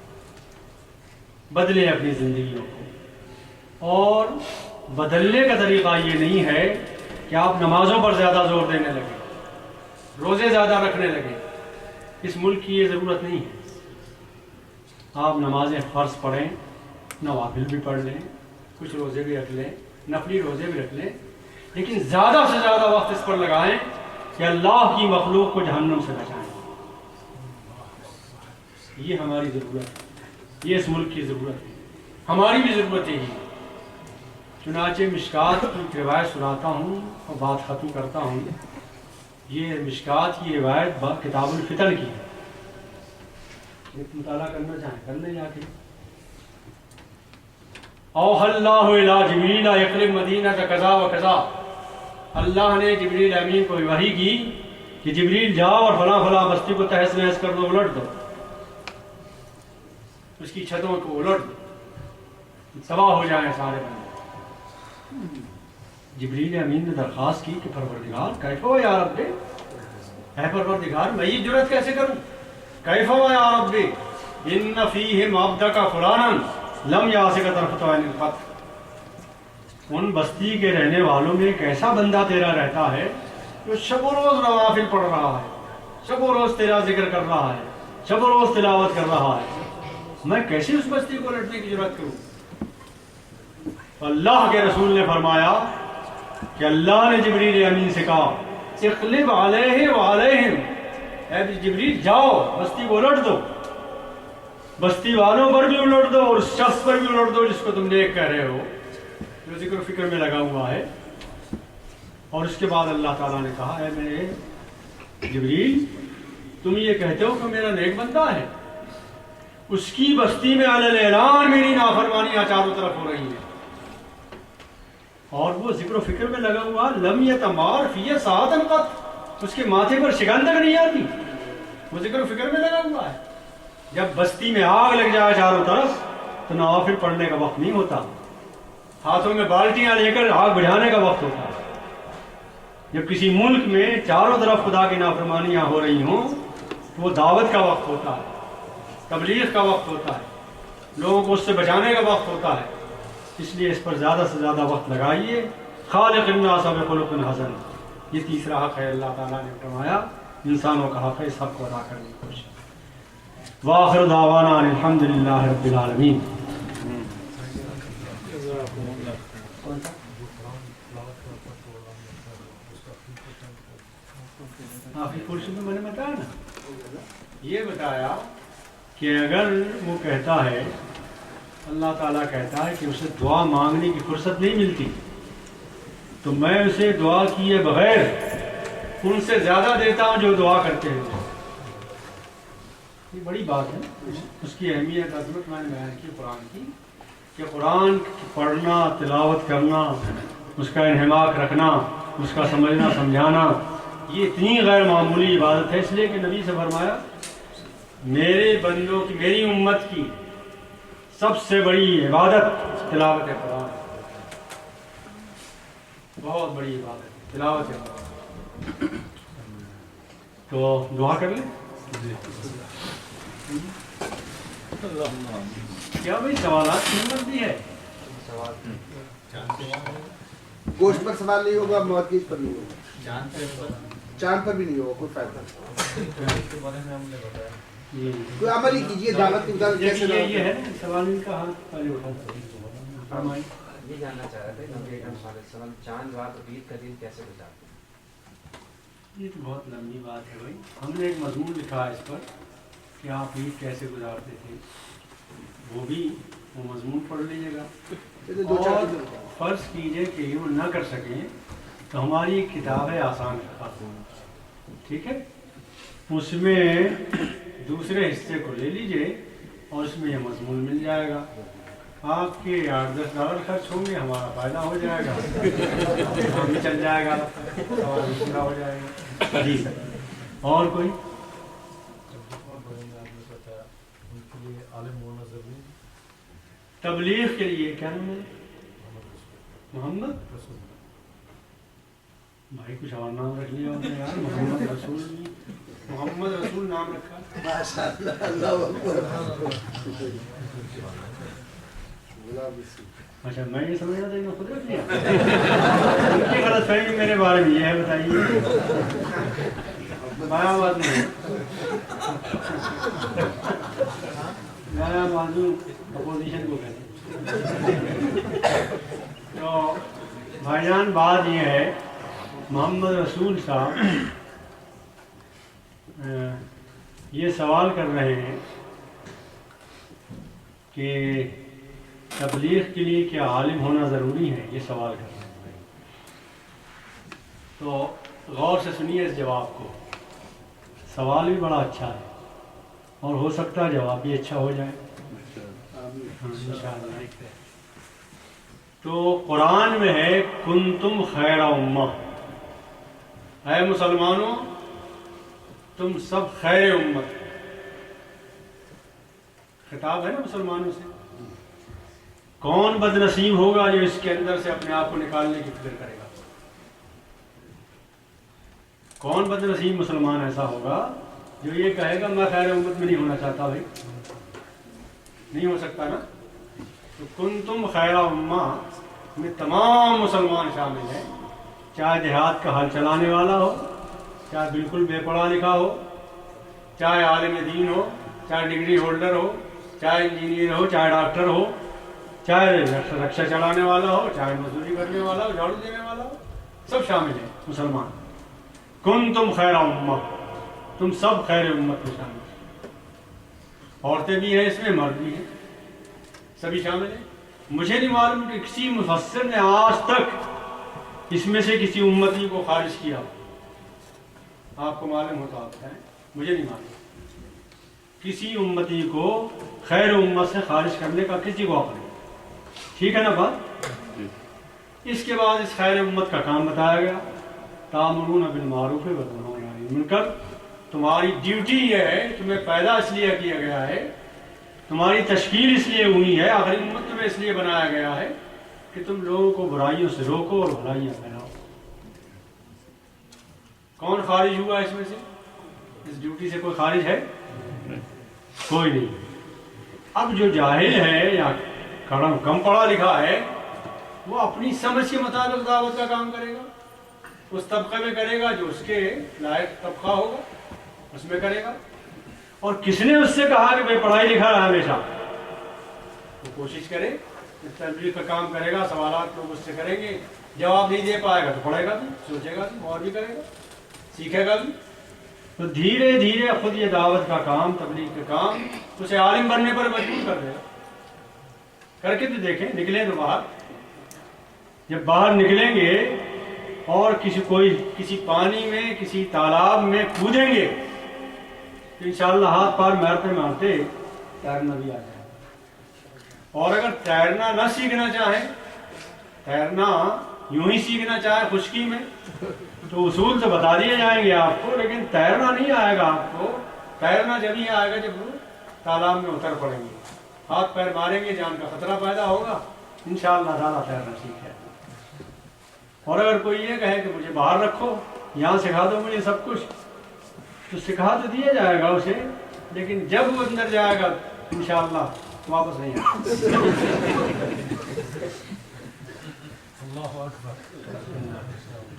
بدلیں اپنی زندگیوں کو، اور بدلنے کا طریقہ یہ نہیں ہے کہ آپ نمازوں پر زیادہ زور دینے لگیں، روزے زیادہ رکھنے لگیں. اس ملک کی یہ ضرورت نہیں ہے. آپ نمازیں فرض پڑھیں، نوافل بھی پڑھ لیں، کچھ روزے بھی رکھ لیں، نفلی روزے بھی رکھ لیں، لیکن زیادہ سے زیادہ وقت اس پر لگائیں کہ اللہ کی مخلوق کو جہنم سے بچائیں. یہ ہماری ضرورت ہے، یہ اس ملک کی ضرورت ہے، ہماری بھی ضرورت یہی ہے. چنانچہ مشکات کی روایت سناتا ہوں اور بات ختم کرتا ہوں یہ مشکات کی روایت کتاب الفتن کی ہے، ایک مطالعہ کرنا چاہیں کر لیں جا کے. اوحى اللہ الی جبریل یقرب مدینہ کا کذا و کذا، اللہ نے جبریل امین کو وحی کی کہ جبریل جاؤ اور فلاں فلاں بستی کو تہس نہس کر دو، الٹ دو، اس کی چھتوں کو الٹ دو، تباہ ہو جائیں سارے بندے. جبریل امین نے درخواست کی کہ پروردگار کیف و یا رب، اے پروردگار میں یہ جرأت کیسے کروں، کیف و یا رب ان فیہم عبدک فلانا لم یاسک طرفۃ عین قط، ان بستی کے رہنے والوں میں ایک ایسا بندہ تیرا رہتا ہے جو شب و روز نوافل پڑھ رہا ہے، شب و روز تیرا ذکر کر رہا ہے، شب و روز تلاوت کر رہا ہے، میں کیسے اس بستی کو لٹنے کی جرأت کروں. اللہ کے رسول نے فرمایا کہ اللہ نے جبریل امین سے کہا اقلب علیہ وعلیہم، اے جبریل جاؤ بستی کو الٹ دو، بستی والوں پر بھی الٹ دو اور اس شخص پر بھی الٹ دو جس کو تم نیک کہہ رہے ہو، جو ذکر و فکر میں لگا ہوا ہے. اور اس کے بعد اللہ تعالیٰ نے کہا اے میرے جبریل تم یہ کہتے ہو کہ میرا نیک بندہ ہے، اس کی بستی میں علی اعلان میری نافرمانیاں چاروں طرف ہو رہی ہیں، اور وہ ذکر و فکر میں لگا ہوا لم یتمار فی ساعۃ قط، اس کے ماتھے پر شگن تک نہیں آتی، وہ ذکر و فکر میں لگا ہوا ہے. جب بستی میں آگ لگ جائے چاروں طرف تو نوافل پڑھنے کا وقت نہیں ہوتا، ہاتھوں میں بالٹیاں لے کر آگ بجھانے کا وقت ہوتا ہے. جب کسی ملک میں چاروں طرف خدا کی نافرمانیاں ہو رہی ہوں تو وہ دعوت کا وقت ہوتا ہے، تبلیغ کا وقت ہوتا ہے، لوگوں کو اس سے بچانے کا وقت ہوتا ہے. اس لیے اس پر زیادہ سے زیادہ وقت لگائیے. خالق الناس بخلق حسن، یہ تیسرا حق ہے اللہ تعالیٰ نے فرمایا انسانوں کا حق ہے، اس حق کو ادا کرنے کی کوشش. وآخر دعوانا الحمد للہ رب العالمین. آخری پورشن میں نے بتایا نا، یہ بتایا کہ اگر وہ کہتا ہے، اللہ تعالیٰ کہتا ہے کہ اسے دعا مانگنے کی فرصت نہیں ملتی تو میں اسے دعا کیے بغیر ان سے زیادہ دیتا ہوں جو دعا کرتے ہیں. یہ بڑی بات ہے، اس کی اہمیت عظمت میں نے بیان کی قرآن کی، کہ قرآن پڑھنا، تلاوت کرنا، اس کا انہماک رکھنا، اس کا سمجھنا سمجھانا، یہ اتنی غیر معمولی عبادت ہے. اس لیے کہ نبی سے فرمایا میرے بندوں کی، میری امت کی سب سے بڑی عبادت تلاوت قرآن، بہت بڑی عبادت تلاوت قرآن. تو دعا کر لیں. کیا بھائی سوالات کی ہمت بھی ہے؟ گوشت پر سوال نہیں ہوگا، مواد پر نہیں ہوگا، چاند پر بھی نہیں ہوگا، کوئی فائدہ کوئی عمل ہی کیجیے. دعوت کے مطابق یہ ہے سوال ان کا ہاتھ پہلے اٹھا. یہ جاننا چاہ رہے تھے نبی اکرم صلی اللہ علیہ وسلم چاند رات اور عید کا دن کیسے گزارتے؟ یہ تو بہت لمبی بات ہے بھائی. ہم نے ایک مضمون لکھا ہے اس پر کہ آپ عید کیسے گزارتے تھے، وہ بھی وہ مضمون پڑھ لیجیے گا. اور فرض کیجئے کہ یہ وہ نہ کر سکیں تو ہماری ایک کتاب ہے آسان خاتون، ٹھیک ہے، اس میں دوسرے حصے کو لے لیجئے اور اس میں یہ مضمون مل جائے گا. آپ کے $8-10 خرچ ہوں گے، ہمارا فائدہ ہو جائے گا، کام بھی چل جائے گا، سوال بھی پورا ہو جائے گا. جی سر، اور کوئی تبلیغ کے لیے کیا نام ہے؟ محمد بھائی کچھ اور نام رکھ لیا ہوتا ہے یار. محمد رسول، محمد رسول نام رکھا. اچھا میں یہ سمجھ رہا تھا کہ خود رکھ لیا. ان کی غلط فہمی میرے بارے میں یہ ہے، بتائیے. بڑا بات نہیں، میرا موضوع اپوزیشن کو کہتے ہیں. تو بھائی جان بات یہ ہے، محمد رسول صاحب یہ سوال کر رہے ہیں کہ تبلیغ کے لیے کیا عالم ہونا ضروری ہے، یہ سوال کر رہے ہیں. تو غور سے سنیے اس جواب کو. سوال بھی بڑا اچھا ہے اور ہو سکتا ہے جواب بھی اچھا ہو جائے انشاءاللہ. تو قرآن میں ہے کنتم خیر امہ، اے مسلمانوں تم سب خیر امت. خطاب ہے نا مسلمانوں سے. کون بد نصیب ہوگا جو اس کے اندر سے اپنے آپ کو نکالنے کی فکر کرے گا؟ کون بد نصیب مسلمان ایسا ہوگا جو یہ کہے گا میں خیر امت میں نہیں ہونا چاہتا؟ بھائی نہیں ہو سکتا نا. تو کنتم خیر امہ میں تمام مسلمان شامل ہیں، چاہے دیہات کا حل چلانے والا ہو، چاہے بالکل بے پڑھا لکھا ہو، چاہے عالم دین ہو، چاہے ڈگری ہولڈر ہو، چاہے انجینئر ہو، چاہے ڈاکٹر ہو، چاہے رکشا چلانے والا ہو، چاہے مزدوری کرنے والا ہو، جھاڑو دینے والا ہو، سب شامل ہیں مسلمان. کنتم خیر امہ، تم سب خیر امت میں شامل ہیں. عورتیں بھی ہیں اس میں، مرد بھی ہیں، سبھی شامل ہیں. مجھے نہیں معلوم کہ کسی مفسر نے آج تک اس میں سے کسی امتی کو خارج کیا. آپ کو معلوم ہوتا آپ بتائیں، مجھے نہیں معلوم کسی امتی کو خیر امت سے خارج کرنے کا کسی کو حق نہیں. ٹھیک ہے نا بات؟ اس کے بعد اس خیر امت کا کام بتایا گیا، تامرون بالمعروف وتنہون عن المنکر. تمہاری ڈیوٹی یہ ہے، تمہیں پیدا اس لیے کیا گیا ہے، تمہاری تشکیل اس لیے ہوئی ہے، آخری امت تمہیں اس لیے بنایا گیا ہے کہ تم لوگوں کو برائیوں سے روکو اور بھلائیاں پھیلاؤ. کون خارج ہوا اس میں سے؟ اس ڈیوٹی سے کوئی خارج ہے؟ کوئی نہیں. اب جو جاہل ہے یا کم پڑھا لکھا ہے وہ اپنی سمجھ کے مطابق دعوت کا کام کرے گا، اس طبقے میں کرے گا جو اس کے لائق طبقہ ہوگا، اس میں کرے گا. اور کس نے اس سے کہا کہ بھائی پڑھائی لکھا رہا ہمیشہ؟ وہ کوشش کرے، تبلیغ کا کام کرے گا، سوالات لوگ اس سے کریں گے، جواب نہیں دے پائے گا تو پڑھے گا بھی، سوچے گا بھی، اور بھی کرے گا، سیکھے گا بھی. تو دھیرے دھیرے خود یہ دعوت کا کام، تبلیغ کا کام اسے عالم بننے پر مجبور کر دے گا. کر کے تو دیکھیں، نکلیں تو باہر. جب باہر نکلیں گے اور کسی پانی میں، کسی تالاب میں کودیں گے تو انشاءاللہ ہاتھ پار مارتے مارتے تیرنا بھی آ جائے. اور اگر تیرنا نہ سیکھنا چاہیں، تیرنا یوں ہی سیکھنا چاہے خشکی میں، تو اصول تو بتا دیے جائیں گے آپ کو، لیکن تیرنا نہیں آئے گا آپ کو. تیرنا جب ہی آئے گا جب وہ تالاب میں اتر پڑیں گے، ہاتھ پیر ماریں گے، جان کا خطرہ پیدا ہوگا، انشاءاللہ تعالیٰ تیرنا سیکھ جائے. اور اگر کوئی یہ کہے کہ مجھے باہر رکھو، یہاں سکھا دو مجھے سب کچھ، تو سکھا تو دیا جائے گا اسے، لیکن جب وہ اندر جائے گا انشاءاللہ واپس نہیں آئے.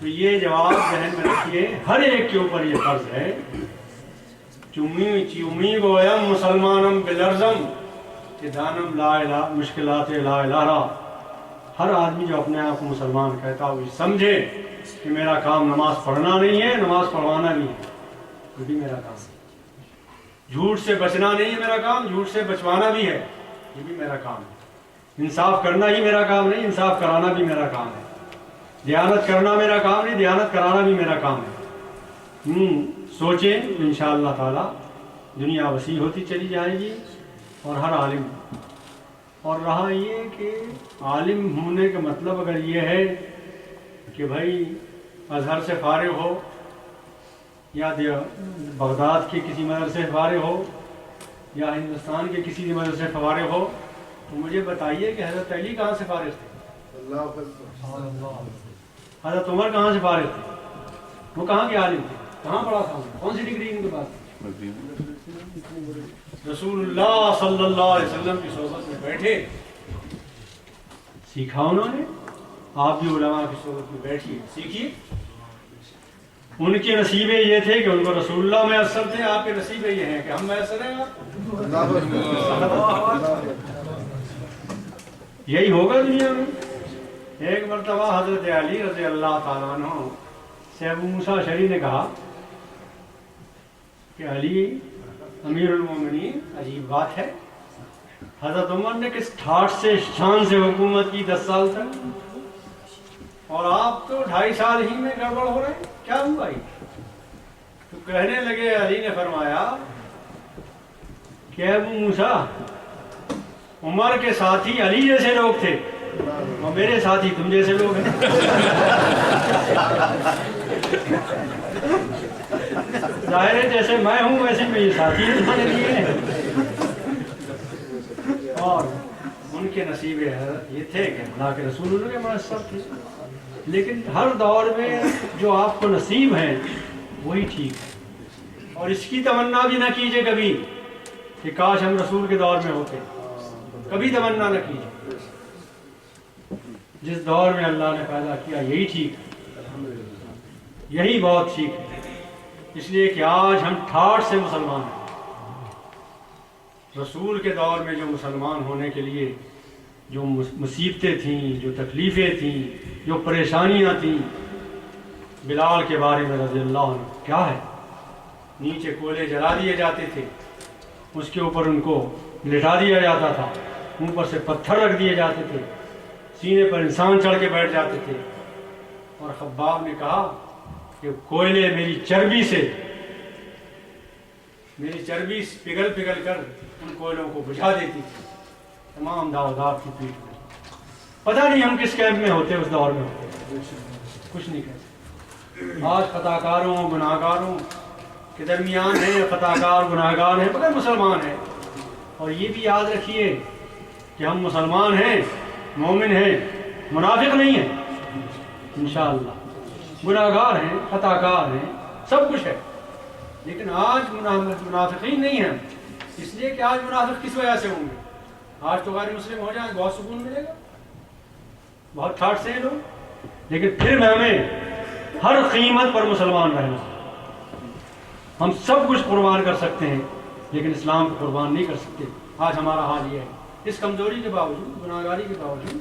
تو یہ جواب ذہن میں رکھیے، ہر ایک کے اوپر یہ فرض ہے. چمی گویم مسلمانم بلرزم کہ دانم لا الہ مشکلات لا الہ. ہر آدمی جو اپنے آپ کو مسلمان کہتا ہو یہ سمجھے کہ میرا کام نماز پڑھنا نہیں ہے، نماز پڑھوانا نہیں ہے، یہ بھی میرا کام ہے. جھوٹ سے بچنا نہیں ہے میرا کام، جھوٹ سے بچوانا بھی ہے، یہ بھی میرا کام ہے. انصاف کرنا ہی میرا کام نہیں، انصاف کرانا بھی میرا کام ہے. دیانت کرنا میرا کام نہیں، دیانت کرانا بھی میرا کام ہے. سوچیں انشاءاللہ تعالی دنیا وسیع ہوتی چلی جائے گی. اور ہر عالم، اور رہا یہ کہ عالم ہونے کا مطلب اگر یہ ہے کہ بھائی ازہر سے فارغ ہو یا بغداد کے کسی مدرسے سے فارغ ہو یا ہندوستان کے کسی مدرسے سے فارغ ہو، تو مجھے بتائیے کہ حضرت علی کہاں سے فارغ تھے؟ حضرت عمر کہاں سے فارغ تھے؟ وہ کہاں کے عالم تھے؟ کہاں پڑھا تھا؟ کون سی ڈگری ان کے پاس؟ رسول اللہ صلی اللہ علیہ وسلم کی صحبت میں بیٹھے، سیکھا انہوں نے. آپ بھی علماء کی صحبت میں بیٹھیے، سیکھیے. ان کے نصیبے یہ تھے کہ ان کو رسول اللہ میسر تھے، آپ کے نصیبے یہ ہیں کہ ہم میسر ہیں. یہی ہوگا دنیا میں. ایک مرتبہ حضرت علی رضی اللہ تعالیٰ عنہ سے ابو موسیٰ اشعری نے کہا کہ علی امیر المومنین، عجیب بات ہے، حضرت عمر نے کس ٹھاٹ سے شان سے حکومت کی 10 سال تک، اور آپ تو 2.5 سال ہی میں گڑبڑ ہو رہے ہیں. کیا ہوا یہ؟ تو کہنے لگے علی نے فرمایا کہ ابو موسیٰ عمر کے ساتھی علی جیسے لوگ تھے اور میرے ساتھی تم جیسے لوگ ہیں. ظاہر ہے جیسے میں ہوں ویسے میرے ساتھی انہوں نے دیے ہیں. اور ان کے نصیب یہ تھے کہ اللہ کے رسول اللہ کے منصب تھے. لیکن ہر دور میں جو آپ کو نصیب ہیں وہی ٹھیک ہے. اور اس کی تمنا بھی نہ کیجئے کبھی کہ کاش ہم رسول کے دور میں ہوتے. کبھی تمنا نہ کیجئے. جس دور میں اللہ نے پیدا کیا یہی ٹھیک ہے, یہی بہت ٹھیک ہے. اس لیے کہ آج ہم ٹھاٹھ سے مسلمان ہیں. رسول کے دور میں جو مسلمان ہونے کے لیے جو مصیبتیں تھیں, جو تکلیفیں تھیں, جو پریشانیاں تھیں, بلال کے بارے میں رضی اللہ عنہ کیا ہے, نیچے کولے جلا دیے جاتے تھے, اس کے اوپر ان کو لٹا دیا جاتا تھا, اوپر سے پتھر رکھ دیے جاتے تھے, سینے پر انسان چڑھ کے بیٹھ جاتے تھے. اور خباب نے کہا کہ کوئلے میری چربی پگھل پگھل کر ان کوئلوں کو بجھا دیتی تھی. تمام داغدار کی پیٹ میں. پتہ نہیں ہم کس کیمپ میں ہوتے, اس دور میں ہوتے, کچھ نہیں کہتے. آج خطاکاروں گناہگاروں کے درمیان ہیں, خطاکار گناہگار ہیں مگر مسلمان ہیں. اور یہ بھی یاد رکھیے کہ ہم مسلمان ہیں, مومن ہیں, منافق نہیں ہیں انشاءاللہ. گناہگار ہیں, خطاکار ہیں, سب کچھ ہے, لیکن آج منافقین نہیں ہیں. اس لیے کہ آج منافق کس وجہ سے ہوں گے؟ آج تو غیر مسلم ہو جائیں بہت سکون ملے گا, بہت ٹھاٹ سے ہیں لوگ. لیکن پھر میں ہمیں ہر قیمت پر مسلمان رہنا. ہم سب کچھ قربان کر سکتے ہیں لیکن اسلام کو قربان نہیں کر سکتے. آج ہمارا حال یہ ہے. اس کمزوری کے باوجود, گناہگاری کے باوجود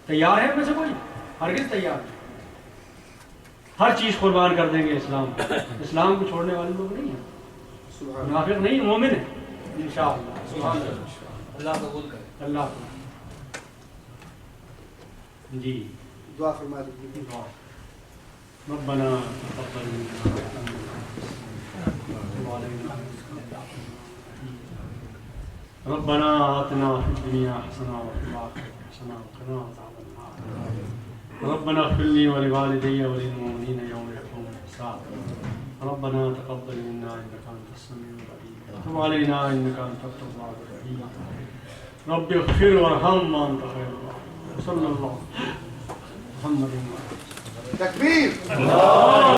تیار ہے میں سے کوئی؟ ہرگز تیار نہیں. ہر چیز قربان کر دیں گے اسلام کو. اسلام کو چھوڑنے والے لوگ نہیں ہیں, منافق نہیں, مومن ہیں انشاءاللہ. سبحان اللہ. اللہ قبول کرے. اللہ جی دعا فرما دیجیے. ربنا تقبل منا ربنا آتنا في الدنيا حسنة وفي الآخرة حسنة وقنا عذاب النار. ربنا اغفر لي ولوالدي وللمؤمنين يوم يقوم الحساب. ربنا تقبل منا إنك أنت السميع العليم وتب علينا إنك أنت التواب الرحيم. رب اغفر وارحم وأنت خير الراحمين. صلى الله محمد. تکبیر.